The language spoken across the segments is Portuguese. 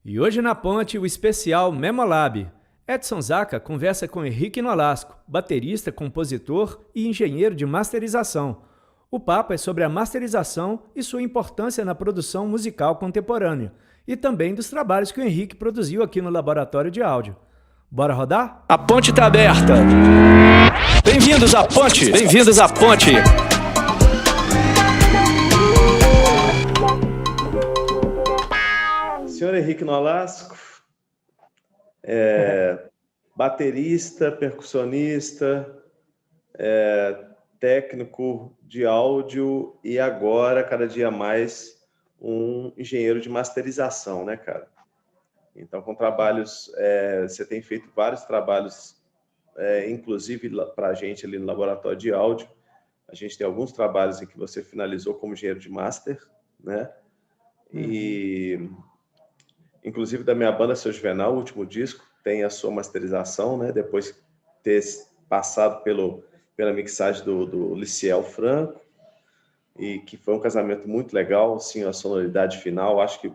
E hoje na Ponte, o especial Memolab. Edson Zaca conversa com Henrique Nolasco, baterista, compositor e engenheiro de masterização. O papo é sobre a masterização e sua importância na produção musical contemporânea, e também dos trabalhos que o Henrique produziu aqui no Laboratório de Áudio. Bora rodar? A ponte está aberta! Bem-vindos à Ponte! Bem-vindos à Ponte! Senhor Henrique Nolasco, baterista, percussionista, técnico de áudio e agora, cada dia mais, um engenheiro de masterização, né, cara? Então, com trabalhos, você tem feito vários trabalhos, inclusive para a gente ali no Laboratório de Áudio. A gente tem alguns trabalhos em que você finalizou como engenheiro de master, né? E... inclusive da minha banda Seu Juvenal, o último disco, tem a sua masterização, né? Depois de ter passado pela mixagem do Liciel Franco, e que foi um casamento muito legal, assim, a sonoridade final, acho que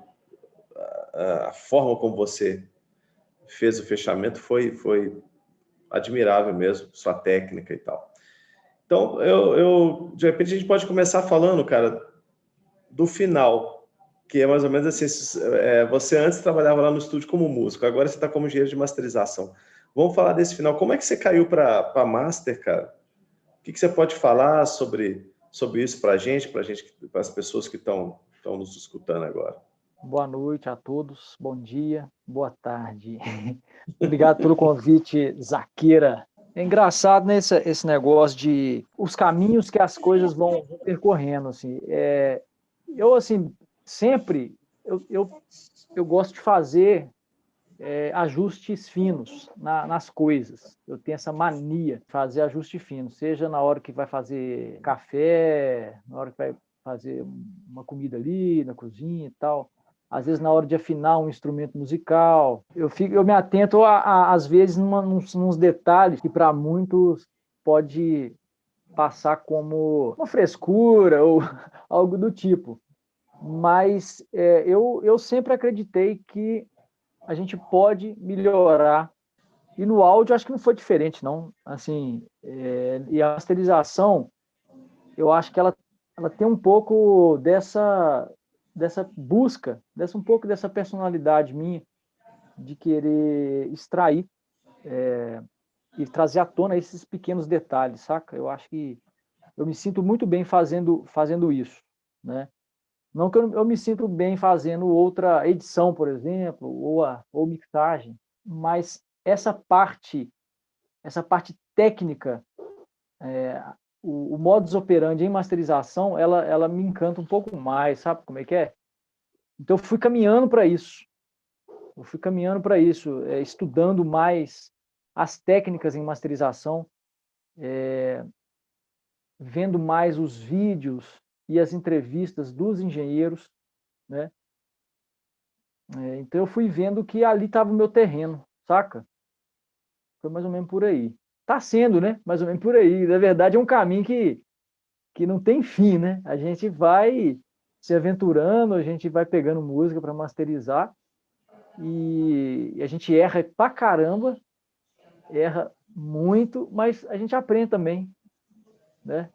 a forma como você fez o fechamento foi admirável mesmo, sua técnica e tal. Então, de repente a gente pode começar falando, cara, do final, que é mais ou menos assim, você antes trabalhava lá no estúdio como músico, agora você está como engenheiro de masterização. Vamos falar desse final. Como é que você caiu para master, cara? O que você pode falar sobre isso para a gente, para as pessoas que estão nos escutando agora? Boa noite a todos, bom dia, boa tarde. Obrigado pelo convite, Zaqueira. É engraçado, né, esse negócio de os caminhos que as coisas vão percorrendo, assim. Eu, assim, sempre, eu gosto de fazer ajustes finos nas coisas. Eu tenho essa mania de fazer ajuste fino, seja na hora que vai fazer café, na hora que vai fazer uma comida ali na cozinha e tal. Às vezes na hora de afinar um instrumento musical, eu me atento às vezes nos detalhes que para muitos pode passar como uma frescura ou algo do tipo. Mas eu sempre acreditei que a gente pode melhorar. E no áudio acho que não foi diferente, não. Assim, e a masterização, eu acho que ela tem um pouco dessa busca, um pouco dessa personalidade minha de querer extrair e trazer à tona esses pequenos detalhes, saca? Eu acho que eu me sinto muito bem fazendo isso, né? Não que eu me sinto bem fazendo outra edição, por exemplo, ou mixagem, mas essa parte técnica, o modus operandi em masterização, ela me encanta um pouco mais, sabe como é que é? Então eu fui caminhando para isso. Estudando mais as técnicas em masterização, vendo mais os vídeos e as entrevistas dos engenheiros, né? Então eu fui vendo que ali estava o meu terreno, saca? Foi mais ou menos por aí. Tá sendo, né? Mais ou menos por aí. Na verdade, é um caminho que não tem fim, né? A gente vai se aventurando, a gente vai pegando música para masterizar e a gente erra pra caramba, erra muito, mas a gente aprende também, né?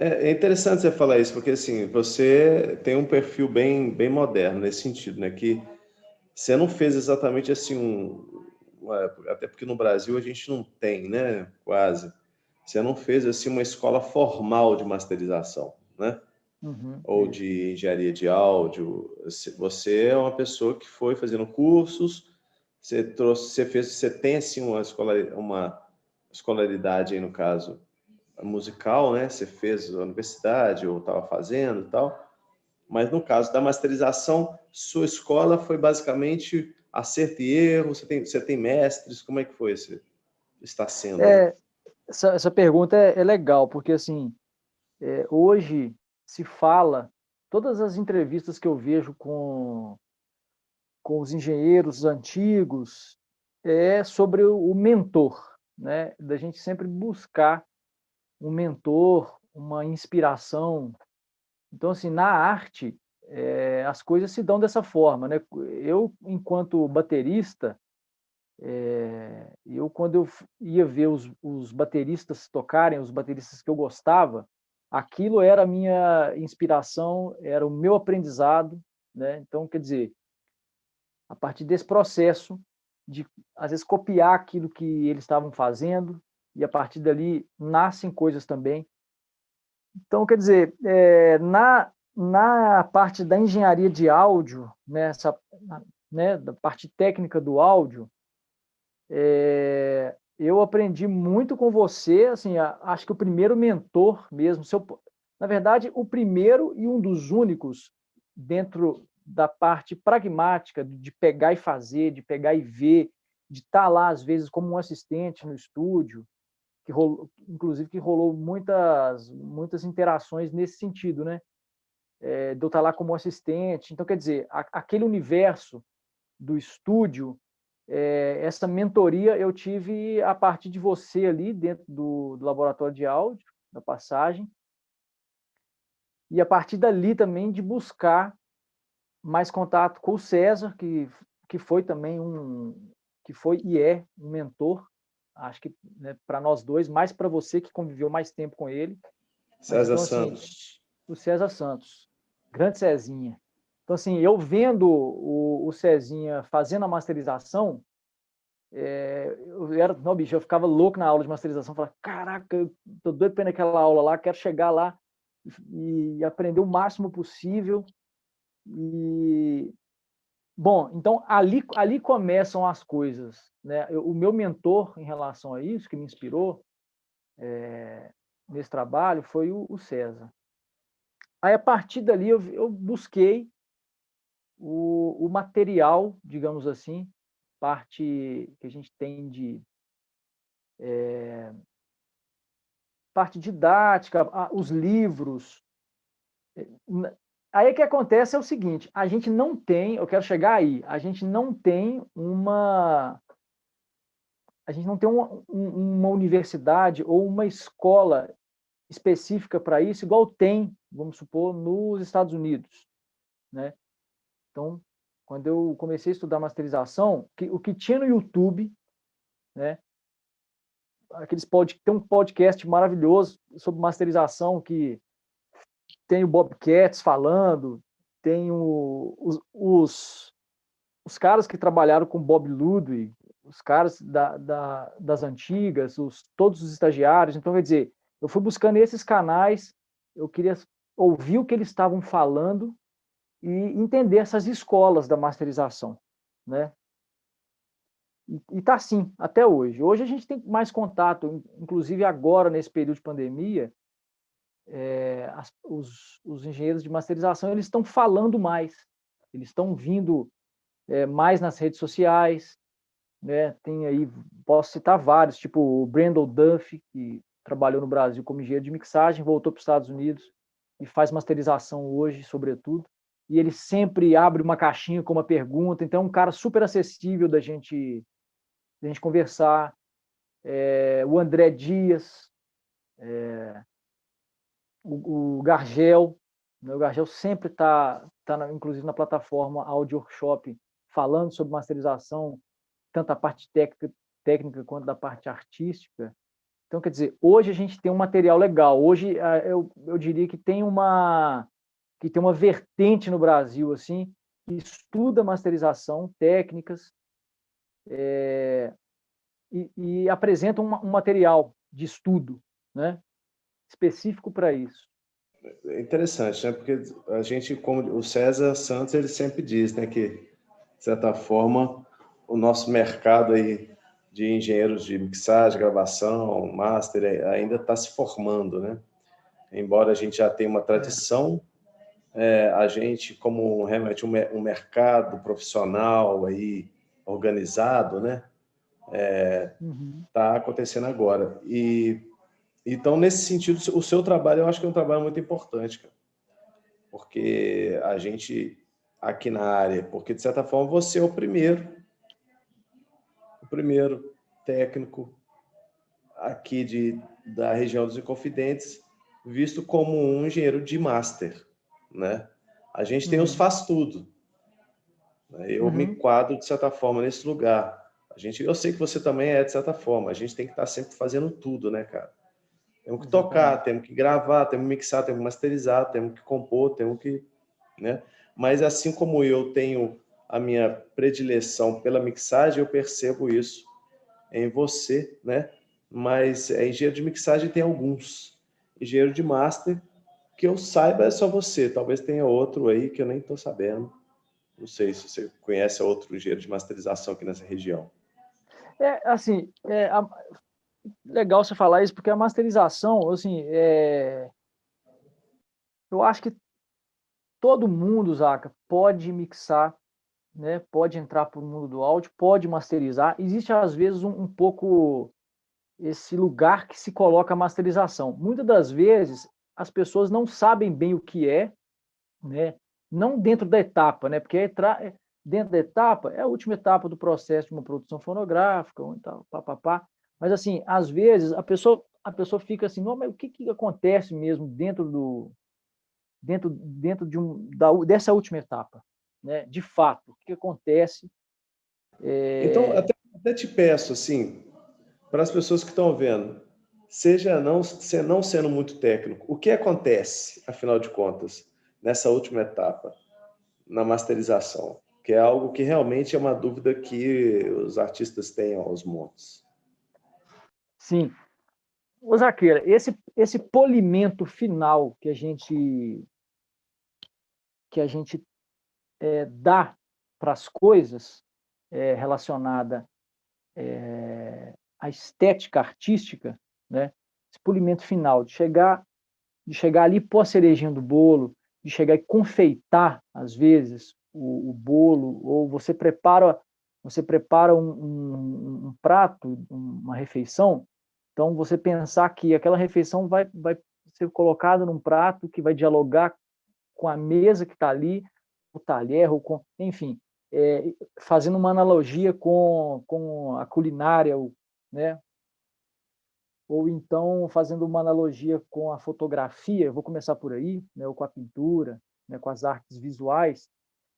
É interessante você falar isso, porque assim, você tem um perfil bem moderno nesse sentido, né? Que você não fez exatamente assim até porque no Brasil a gente não tem, né? Quase. Você não fez assim uma escola formal de masterização, né? Ou Isso. de engenharia de áudio. Você é uma pessoa que foi fazendo cursos, você tem assim uma escolaridade aí no caso musical, né? Você fez a universidade ou estava fazendo e tal. Mas no caso da masterização, sua escola foi basicamente acerto e erro? Você tem mestres? Como é que foi está sendo aí? Essa pergunta é legal, porque assim, hoje se fala, todas as entrevistas que eu vejo com os engenheiros antigos é sobre o mentor, né? Da gente sempre buscar um mentor, uma inspiração. Então, assim, na arte, as coisas se dão dessa forma, né? Eu, enquanto baterista, quando eu ia ver os bateristas tocarem, os bateristas que eu gostava, aquilo era a minha inspiração, era o meu aprendizado, né? Então, quer dizer, a partir desse processo de, às vezes, copiar aquilo que eles estavam fazendo, e a partir dali nascem coisas também. Então, quer dizer, na parte da engenharia de áudio, né, da parte técnica do áudio, eu aprendi muito com você, assim, acho que o primeiro mentor mesmo, na verdade, o primeiro e um dos únicos dentro da parte pragmática, de pegar e fazer, de pegar e ver, de estar lá, às vezes, como um assistente no estúdio, inclusive que rolou muitas interações nesse sentido, né? De eu estar lá como assistente. Então, quer dizer, aquele universo do estúdio, essa mentoria eu tive a partir de você ali dentro do laboratório de áudio, da Passagem, e a partir dali também de buscar mais contato com o César, que foi também que foi e é um mentor, acho que, né, para nós dois, mais para você que conviveu mais tempo com ele. Mas César então, assim, Santos. o César Santos, grande Cezinha. Então, assim, eu vendo o Cezinha fazendo a masterização, não, bicho, eu ficava louco na aula de masterização, falava, caraca, eu tô doido para ir naquela aula lá, quero chegar lá e aprender o máximo possível. E, bom, então ali começam as coisas, né? O meu mentor em relação a isso, que me inspirou nesse trabalho, foi o César. Aí, a partir dali, eu busquei o material, digamos assim, parte que a gente tem de parte didática, os livros. Aí o que acontece é o seguinte, a gente não tem, eu quero chegar aí, a gente não tem uma uma universidade ou uma escola específica para isso, igual tem, vamos supor, nos Estados Unidos, né? Então, quando eu comecei a estudar masterização, o que tinha no YouTube, né? Tem um podcast maravilhoso sobre masterização que tem o Bob Katz falando, tem os caras que trabalharam com Bob Ludwig, os caras das antigas, todos os estagiários. Então, quer dizer, eu fui buscando esses canais, eu queria ouvir o que eles estavam falando e entender essas escolas da masterização, né? E tá assim, até hoje. Hoje a gente tem mais contato, inclusive agora, nesse período de pandemia, os engenheiros de masterização eles estão falando mais, eles estão vindo mais nas redes sociais, né? Tem aí, posso citar vários, tipo o Brandon Duff, que trabalhou no Brasil como engenheiro de mixagem, voltou para os Estados Unidos e faz masterização hoje, sobretudo. E ele sempre abre uma caixinha com uma pergunta, então é um cara super acessível da gente conversar. O André Dias, o Gargel, né? O Gargel sempre está, inclusive, na plataforma Audio Workshop, falando sobre masterização, tanto a parte técnica quanto da parte artística. Então, quer dizer, hoje a gente tem um material legal. Hoje, eu diria que tem uma vertente no Brasil assim que estuda masterização, técnicas, e apresenta um material de estudo, né, específico para isso. É interessante, né? Porque a gente, como o César Santos, ele sempre diz, né, que, de certa forma, o nosso mercado aí de engenheiros de mixagem, gravação, master, ainda está se formando, né? Embora a gente já tenha uma tradição, a gente, como realmente um mercado profissional aí organizado, né? Está acontecendo agora. E então, nesse sentido, o seu trabalho, eu acho que é um trabalho muito importante, cara. Porque a gente, aqui na área, porque de certa forma você é o primeiro técnico aqui da região dos Inconfidentes, visto como um engenheiro de master, né? A gente tem os faz-tudo. Né? Eu me enquadro, de certa forma, nesse lugar. Eu sei que você também é, de certa forma. A gente tem que estar sempre fazendo tudo, né, cara? Temos que tocar, temos que gravar, temos que mixar, temos que masterizar, temos que compor, temos que... Né? Mas assim como eu tenho a minha predileção pela mixagem, eu percebo isso em você, né? Mas engenheiro de mixagem tem alguns. Engenheiro de master, que eu saiba, é só você. Talvez tenha outro aí que eu nem estou sabendo. Não sei se você conhece outro engenheiro de masterização aqui nessa região. Assim, legal você falar isso, porque a masterização, assim, eu acho que todo mundo, Zaca, pode mixar, né? Pode entrar para o mundo do áudio, pode masterizar. Existe, às vezes, um pouco esse lugar que se coloca a masterização. Muitas das vezes, as pessoas não sabem bem o que é, né? Não dentro da etapa, né? Porque dentro da etapa é a última etapa do processo de uma produção fonográfica, ou então, papapá. Mas, assim, às vezes, a pessoa fica assim, não, mas o que acontece mesmo dentro dessa última etapa, né? De fato, o que acontece? Então, até te peço, assim, para as pessoas que estão vendo, não sendo muito técnico, o que acontece, afinal de contas, nessa última etapa, na masterização? Que é algo que realmente é uma dúvida que os artistas têm aos montes. Sim. Ô, Zaqueira, esse polimento final que a gente dá para as coisas relacionada à estética artística, né? Esse polimento final, de chegar ali, pôr a cerejinha do bolo, de chegar e confeitar, às vezes, o bolo, ou você prepara um prato, uma refeição, então você pensar que aquela refeição vai ser colocada num prato que vai dialogar com a mesa que está ali, o talher, enfim, fazendo uma analogia com a culinária, né? Ou então fazendo uma analogia com a fotografia, eu vou começar por aí, né, ou com a pintura, né, com as artes visuais,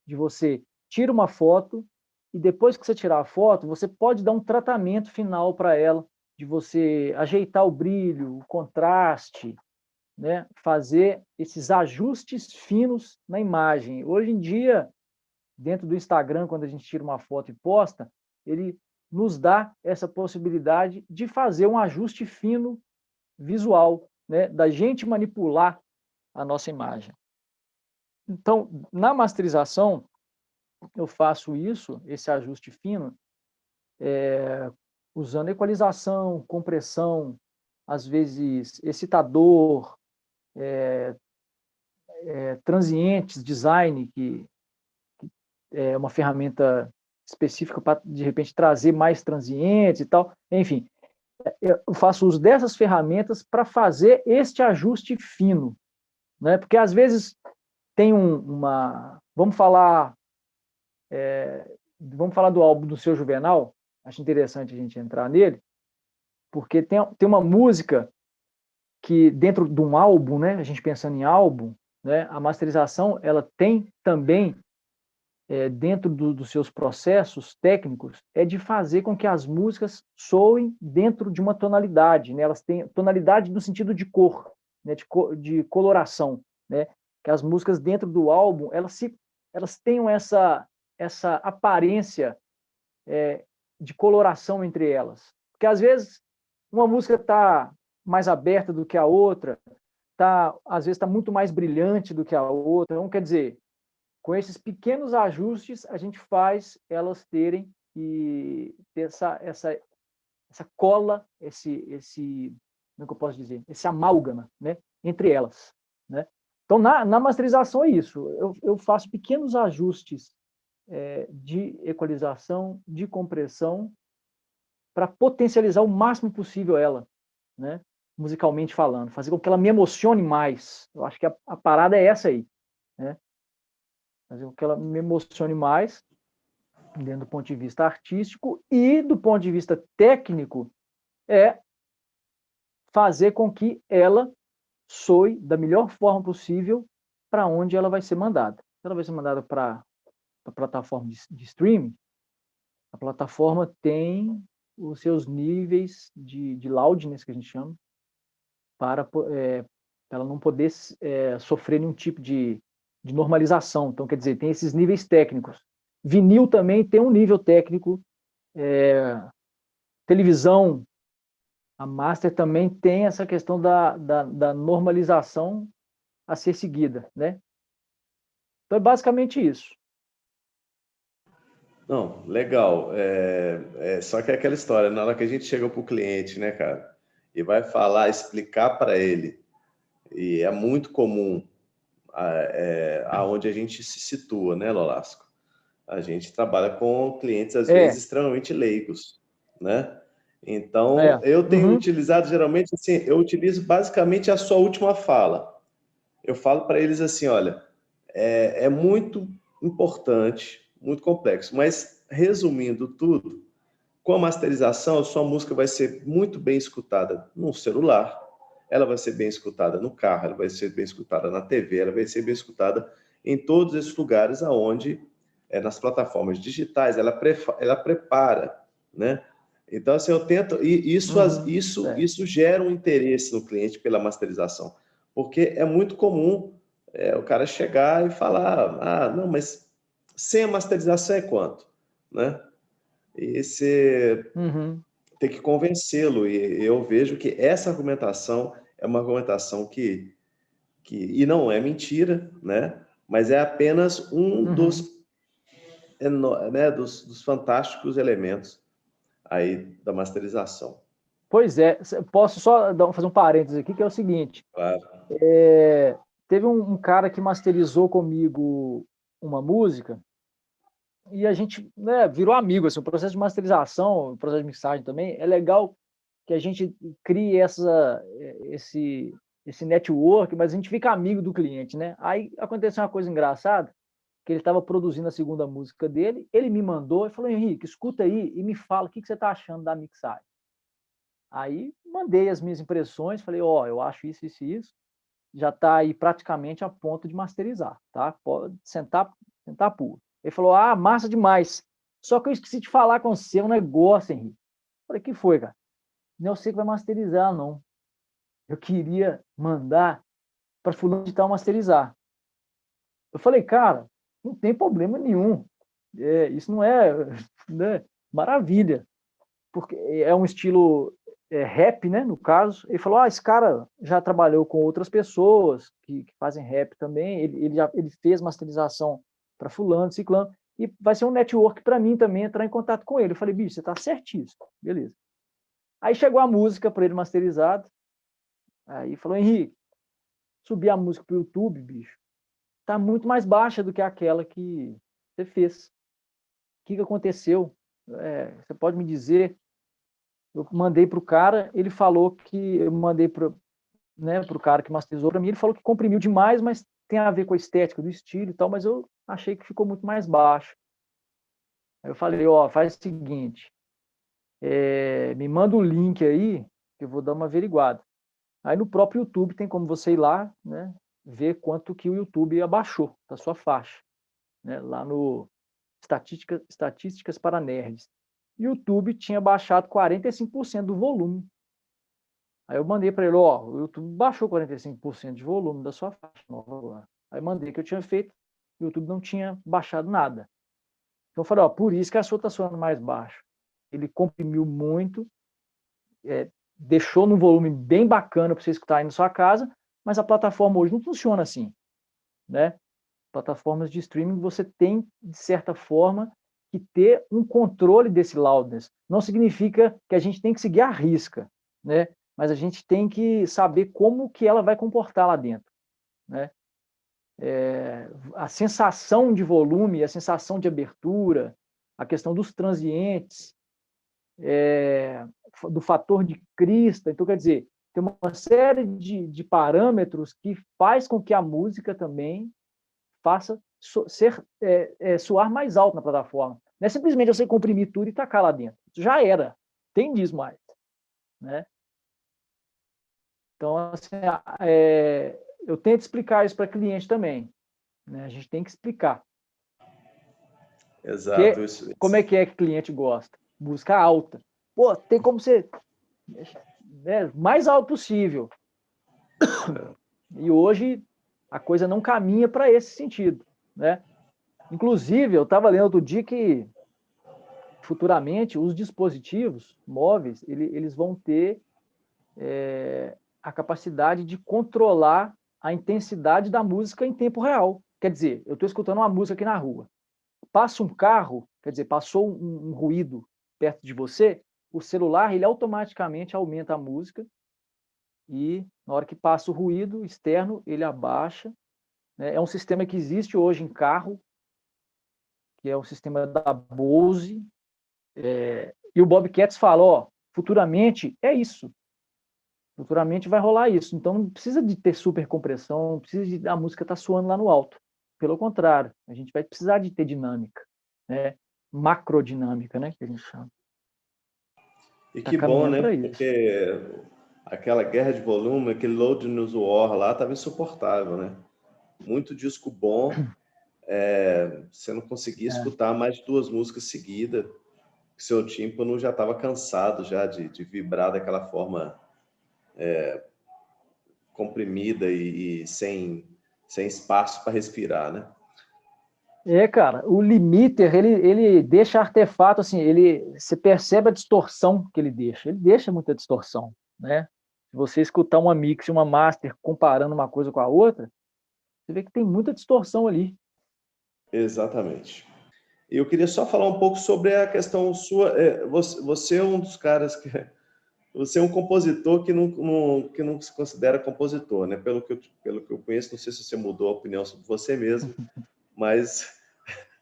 de você tira uma foto e depois que você tirar a foto, você pode dar um tratamento final para ela, de você ajeitar o brilho, o contraste, né, fazer esses ajustes finos na imagem. Hoje em dia, dentro do Instagram, quando a gente tira uma foto e posta, ele nos dá essa possibilidade de fazer um ajuste fino visual, né, da gente manipular a nossa imagem. Então, na masterização, eu faço isso, esse ajuste fino, usando equalização, compressão, às vezes excitador, transientes, design, que é uma ferramenta específica para, de repente, trazer mais transientes e tal. Enfim, eu faço uso dessas ferramentas para fazer este ajuste fino, né? Porque às vezes tem vamos falar do álbum do Seu Juvenal. Acho interessante a gente entrar nele, porque tem uma música que dentro de um álbum, né? A gente pensando em álbum, né? A masterização ela tem também dentro dos seus processos técnicos, é de fazer com que as músicas soem dentro de uma tonalidade, né? Elas têm tonalidade no sentido de cor, né? De coloração, né? Que as músicas dentro do álbum, elas tenham essa aparência de coloração entre elas. Porque às vezes uma música está mais aberta do que a outra, às vezes está muito mais brilhante do que a outra. Então, quer dizer, com esses pequenos ajustes, a gente faz elas terem essa cola, como é que eu posso dizer? Esse amálgama, né? Entre elas, né? Então, na masterização é isso. Eu faço pequenos ajustes de equalização, de compressão, para potencializar o máximo possível ela, né? Musicalmente falando, fazer com que ela me emocione mais. Eu acho que a parada é essa aí, né? Fazer com que ela me emocione mais, dentro do ponto de vista artístico, e do ponto de vista técnico, fazer com que ela soe da melhor forma possível para onde ela vai ser mandada. toda vez que é mandado para a plataforma de streaming, a plataforma tem os seus níveis de loudness, que a gente chama, para ela não poder sofrer nenhum tipo de normalização. Então, quer dizer, tem esses níveis técnicos. Vinil também tem um nível técnico, televisão, a master também tem essa questão da normalização a ser seguida, né? Então, é basicamente isso. Não, legal. Só que é aquela história, na hora que a gente chega para o cliente, né, cara, e vai falar, explicar para ele, e é muito comum aonde a gente se situa, né, Lolasco? A gente trabalha com clientes, às vezes, extremamente leigos, né? Então, eu tenho utilizado, geralmente, assim, eu utilizo basicamente a sua última fala. Eu falo para eles assim, olha, é muito importante, muito complexo, mas resumindo tudo, com a masterização, a sua música vai ser muito bem escutada no celular, ela vai ser bem escutada no carro, ela vai ser bem escutada na TV, ela vai ser bem escutada em todos esses lugares aonde, nas plataformas digitais, ela prepara, né? Então, assim, eu tento, e isso gera um interesse no cliente pela masterização, porque é muito comum o cara chegar e falar, não, mas sem a masterização é quanto, né? E você tem que convencê-lo, e eu vejo que essa argumentação é uma argumentação e não é mentira, né? Mas é apenas um dos fantásticos elementos aí da masterização. Pois é, posso só fazer um parênteses aqui, que é o seguinte. Claro. Teve um cara que masterizou comigo uma música e a gente, né, virou amigo. Assim, o processo de masterização, o processo de mixagem também, é legal que a gente crie esse network, mas a gente fica amigo do cliente, né? Aí aconteceu uma coisa engraçada, que ele estava produzindo a segunda música dele, ele me mandou e falou, Henrique, escuta aí e me fala o que você está achando da mixagem. Aí mandei as minhas impressões, falei, eu acho isso, isso e isso, já está aí praticamente a ponto de masterizar, tá? Pode sentar puro. Ele falou, massa demais, só que eu esqueci de falar com você um negócio, Henrique. Falei, que foi, cara? Não é você que vai masterizar, não. Eu queria mandar para fulano de tal masterizar. Eu falei, cara, não tem problema nenhum. Isso não é, né, maravilha, porque é um estilo rap, né, no caso. Ele falou, esse cara já trabalhou com outras pessoas que fazem rap também, ele fez masterização para fulano, ciclano, e vai ser um network para mim também entrar em contato com ele. Eu falei, bicho, você tá certíssimo, beleza. Aí chegou a música para ele masterizado, aí falou, Henrique, subi a música pro YouTube, bicho, tá muito mais baixa do que aquela que você fez. O que aconteceu? Você pode me dizer? Eu mandei para o cara, ele falou que eu mandei para o cara que masterizou para mim, ele falou que comprimiu demais, mas tem a ver com a estética do estilo e tal, mas eu achei que ficou muito mais baixo. Aí eu falei, faz o seguinte, me manda o link aí, que eu vou dar uma averiguada. Aí no próprio YouTube tem como você ir lá, né, ver quanto que o YouTube abaixou da sua faixa, né, lá no Estatísticas para Nerds. YouTube tinha baixado 45% do volume. Aí eu mandei para ele, o YouTube baixou 45% de volume da sua faixa nova agora. Aí mandei que eu tinha feito, o YouTube não tinha baixado nada. Então eu falei, por isso que a sua está soando mais baixo. Ele comprimiu muito, deixou num volume bem bacana para você escutar aí na sua casa, mas a plataforma hoje não funciona assim, né? Plataformas de streaming você tem, de certa forma, que ter um controle desse loudness. Não significa que a gente tem que seguir a risca, né? Mas a gente tem que saber como que ela vai comportar lá dentro, né? A sensação de volume, a sensação de abertura, a questão dos transientes, do fator de crista. Então, quer dizer, tem uma série de parâmetros que faz com que a música também faça soar mais alto na plataforma. Não é simplesmente você comprimir tudo e tacar lá dentro. Isso já era. Tem disso mais, né? Então, assim, eu tento explicar isso para cliente também, né? A gente tem que explicar. Exato. Como é que o cliente gosta? Música alta. Pô, tem como ser mais alto possível. E hoje a coisa não caminha para esse sentido, né? Inclusive, eu estava lendo outro dia que futuramente os dispositivos móveis eles vão ter a capacidade de controlar a intensidade da música em tempo real. Quer dizer, eu estou escutando uma música aqui na rua, passa um carro, quer dizer, passou um ruído perto de você, o celular ele automaticamente aumenta a música e na hora que passa o ruído externo ele abaixa, né? É um sistema que existe hoje em carro, que é o sistema da Bose, e o Bob Katz fala, ó, futuramente é isso. Futuramente vai rolar isso. Então não precisa de ter super compressão, não precisa de a música estar soando lá no alto. Pelo contrário, a gente vai precisar de ter dinâmica, né? Macrodinâmica, né? Que a gente chama. E que bom, né? Porque aquela guerra de volume, aquele load nos war lá, estava insuportável, né? Muito disco bom, você não conseguia escutar mais de 2 músicas seguidas, seu tímpano já estava cansado já de vibrar daquela forma comprimida e sem espaço para respirar, né? cara, o limiter, ele deixa artefato, assim, você percebe a distorção que ele deixa muita distorção, né? Se você escutar uma mix e uma master comparando uma coisa com a outra, você vê que tem muita distorção ali. Exatamente. E eu queria só falar um pouco sobre a questão sua. Você é um dos caras que... Você é um compositor que não se considera compositor, né? Pelo que eu conheço, não sei se você mudou a opinião sobre você mesmo, mas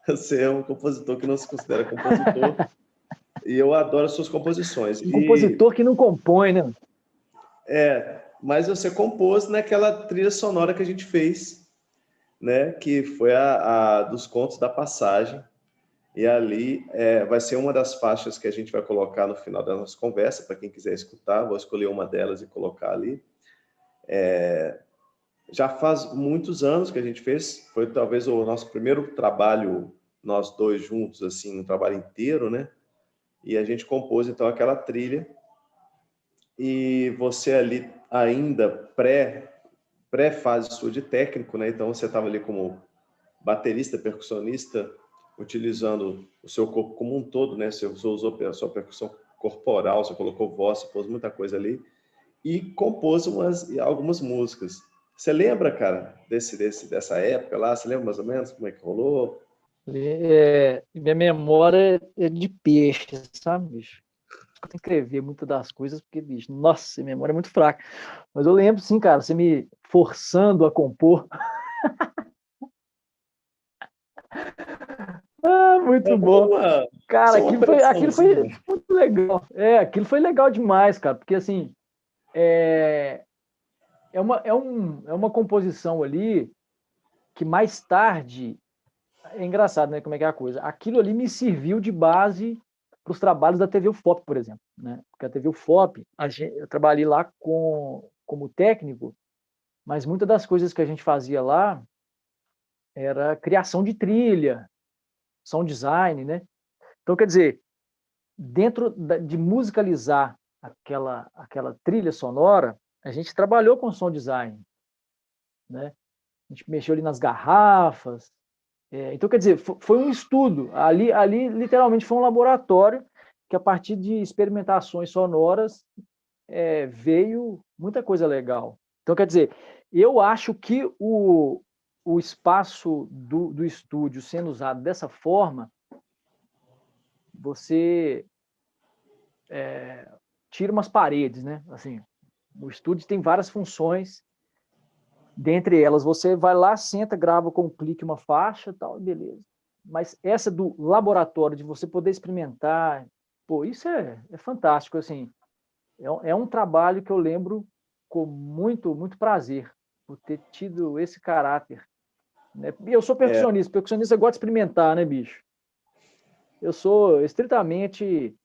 você é um compositor que não se considera compositor e eu adoro as suas composições. Um compositor que não compõe, né? Mas você compôs naquela trilha sonora que a gente fez, né? Que foi a dos Contos da Passagem. E ali vai ser uma das faixas que a gente vai colocar no final da nossa conversa, para quem quiser escutar, vou escolher uma delas e colocar ali. Já faz muitos anos que a gente fez, foi talvez o nosso primeiro trabalho, nós dois juntos, assim, um trabalho inteiro, né? E a gente compôs, então, aquela trilha. E você ali ainda pré-fase sua de técnico, né? Então, você estava ali como baterista, percussionista, utilizando o seu corpo como um todo, né? Você usou a sua percussão corporal, você colocou voz, você pôs muita coisa ali e compôs algumas músicas. Você lembra, cara, dessa época lá? Você lembra mais ou menos como é que rolou? Minha memória é de peixe, sabe, bicho? Eu tenho que escrever muitas das coisas, porque, bicho, nossa, minha memória é muito fraca. Mas eu lembro, sim, cara, você me forçando a compor. Muito bom. Cara, aquilo foi muito legal. Aquilo foi legal demais, cara, porque assim é uma composição ali que mais tarde é engraçado, né? Como é que é a coisa? Aquilo ali me serviu de base para os trabalhos da TV UFOP, por exemplo, né? Porque a TV UFOP, eu trabalhei lá como técnico, mas muitas das coisas que a gente fazia lá era criação de trilha, sound design, né? Então, quer dizer, dentro de musicalizar aquela trilha sonora, a gente trabalhou com sound design, né? A gente mexeu ali nas garrafas. Então, quer dizer, foi um estudo. Ali, literalmente, foi um laboratório que, a partir de experimentações sonoras, veio muita coisa legal. Então, quer dizer, eu acho que o espaço do estúdio sendo usado dessa forma, você tira umas paredes, né? Assim, o estúdio tem várias funções, dentre elas você vai lá, senta, grava com um clique uma faixa, tal, beleza. Mas essa do laboratório, de você poder experimentar, pô, isso é fantástico, assim. É um trabalho que eu lembro com muito, muito prazer, por ter tido esse caráter, né? E eu sou percussionista gosta de experimentar, né, bicho? Eu sou estritamente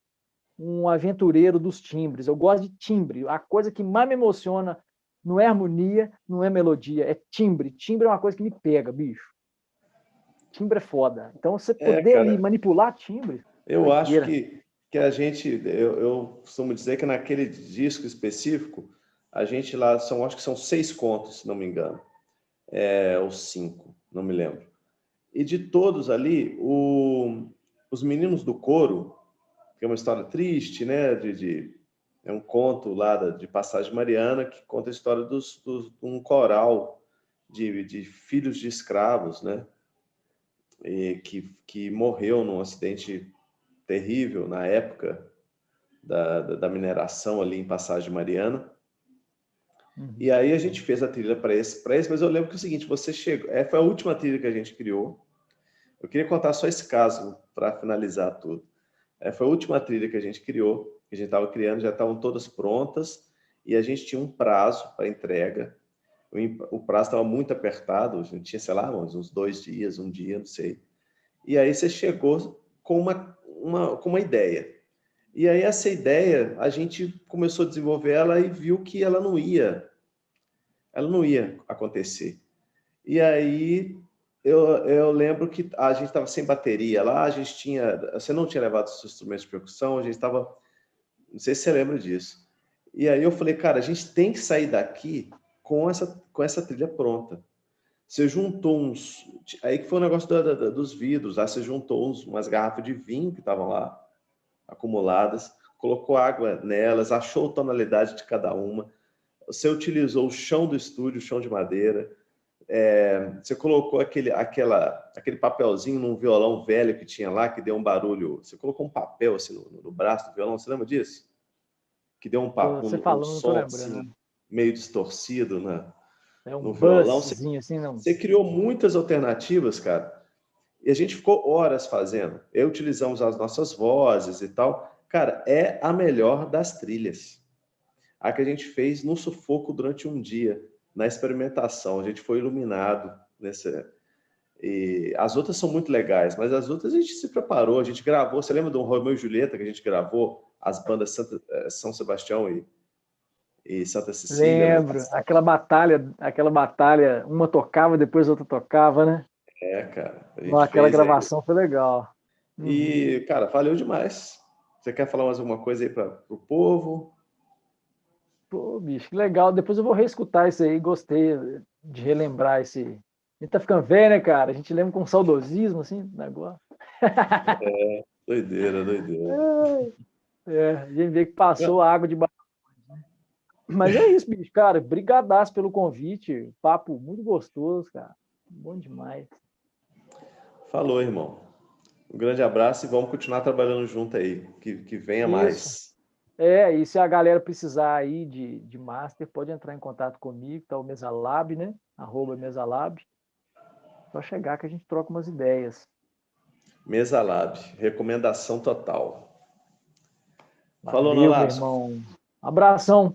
um aventureiro dos timbres. Eu gosto de timbre. A coisa que mais me emociona não é harmonia, não é melodia, é timbre. Timbre é uma coisa que me pega, bicho. timbre é foda. Então, você poder ali cara, manipular timbre, eu acho doideira. que a gente, eu costumo dizer que naquele disco específico, a gente lá, acho que são 6 contos, se não me engano, ou 5, não me lembro. E de todos ali, os meninos do coro, que é uma história triste, né? É um conto lá de Passagem Mariana que conta a história de um coral de filhos de escravos, né? E que morreu num acidente terrível na época da mineração ali em Passagem Mariana. E aí a gente fez a trilha para esse, mas eu lembro que é o seguinte, você chegou, foi a última trilha que a gente criou. Eu queria contar só esse caso para finalizar tudo. Foi a última trilha que a gente criou, que a gente estava criando, já estavam todas prontas, e a gente tinha um prazo para entrega. O prazo estava muito apertado, a gente tinha, sei lá, uns 2 dias, um dia, não sei. E aí você chegou com uma ideia. E aí essa ideia, a gente começou a desenvolver ela e viu que ela não ia acontecer. E aí eu lembro que a gente estava sem bateria lá, você não tinha levado os instrumentos de percussão, a gente estava, não sei se você lembra disso. E aí eu falei, cara, a gente tem que sair daqui com essa trilha pronta. Você juntou aí que foi o negócio dos vidros, lá você juntou umas garrafas de vinho que estavam lá, acumuladas, colocou água nelas, achou a tonalidade de cada uma, você utilizou o chão do estúdio, o chão de madeira, você colocou aquele papelzinho num violão velho que tinha lá, que deu um barulho, você colocou um papel assim no braço do violão, você lembra disso? Que deu Você um falando, não tô som lembrando. assim, meio distorcido É um no violão. buzzzinho assim, não. Você criou muitas alternativas, cara, e a gente ficou horas fazendo. Utilizamos as nossas vozes e tal. Cara, é a melhor das trilhas. A que a gente fez no sufoco durante um dia, na experimentação. A gente foi iluminado nessa. E as outras são muito legais, mas as outras a gente se preparou, a gente gravou. Você lembra do Romeu e Julieta, que a gente gravou as bandas São Sebastião e Santa Cecília? Lembro, aquela batalha, uma tocava, depois a outra tocava, né? Cara, a gente Aquela fez aí. gravação foi legal. E, cara, valeu demais. Você quer falar mais alguma coisa aí para o povo? Pô, bicho, que legal. Depois eu vou reescutar isso aí. Gostei de relembrar esse. A gente tá ficando velho, né, cara? A gente lembra com saudosismo, assim, negócio. Doideira, doideira. A gente vê que passou a água de barro. Mas é isso, bicho, cara. Brigadaço pelo convite. Papo muito gostoso, cara. Bom demais. Falou, irmão. Um grande abraço e vamos continuar trabalhando junto aí. Que venha Isso. mais. E se a galera precisar aí de master, pode entrar em contato comigo, tá o Mesalab, né? @Mesalab. Só chegar que a gente troca umas ideias. Mesa Lab, recomendação total. Valeu, Falou, meu Nolasco. irmão. Abração.